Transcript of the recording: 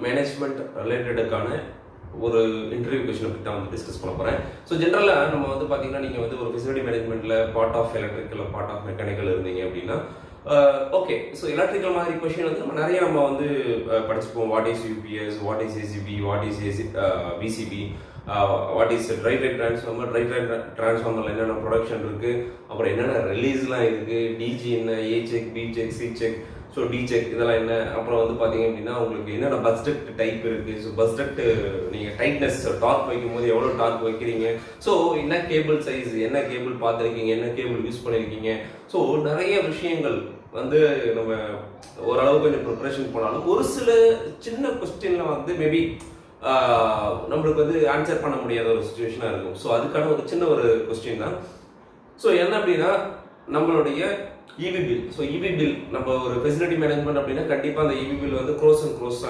Management ரிலேட்டடுக்கான ஒரு interview கொஸ்டினை பற்றி தான் வந்து டிஸ்கஸ் பண்ண போகிறேன். ஸோ ஜென்ரலாக நம்ம வந்து பார்த்தீங்கன்னா நீங்கள் வந்து ஒரு ஃபெசிலிட்டி மேனேஜ்மெண்ட்டில் part of electrical part of mechanical இருந்தீங்க அப்படின்னா ஓகே. ஸோ எலக்ட்ரிக்கல் மாதிரி கொஸ்டின் வந்து நம்ம வந்து படிச்சுப்போம். What is UPS, what is ACB, what is VCB, what is right transformer, டிரான்ஸ்ஃபார்மரில் என்னென்ன ப்ரொடக்ஷன் இருக்குது, அப்புறம் என்னென்ன ரிலீஸ்லாம் இருக்குது, டிஜி என்ன, A check, B check, C check, so D check இதெல்லாம் என்ன, அப்புறம் வந்து பார்த்தீங்க அப்படின்னா உங்களுக்கு என்னென்ன பஸ் டக்ட் டைப் இருக்குது. ஸோ பஸ் டக்ட் நீங்கள் டைட்னஸ் டார்க் வைக்கும் போது எவ்வளோ டார்க் வைக்கிறீங்க, ஸோ என்ன கேபிள் சைஸ், என்ன கேபிள் பார்த்துருக்கீங்க, என்ன கேபிள் யூஸ் பண்ணியிருக்கீங்க. ஸோ நிறைய விஷயங்கள் வந்து நம்ம ஓரளவு கொஞ்சம் ப்ரிப்பரேஷன் பண்ணாலும் ஒரு சில சின்ன கொஸ்டின்ல வந்து மேபி நம்மளுக்கு வந்து ஆன்சர் பண்ண முடியாத ஒரு சுச்சுவேஷனாக இருக்கும். ஸோ அதுக்கான ஒரு சின்ன ஒரு கொஸ்டின் தான். ஸோ என்ன அப்படின்னா நம்மளுடைய EB bill. So EB bill நம்ம ஒரு ஃபெசிலிட்டி மேனேஜ்மெண்ட் அப்படின்னா கண்டிப்பாக அந்த இபி பில் வந்து க்ளோஸ் அண்ட் க்ளோஸ்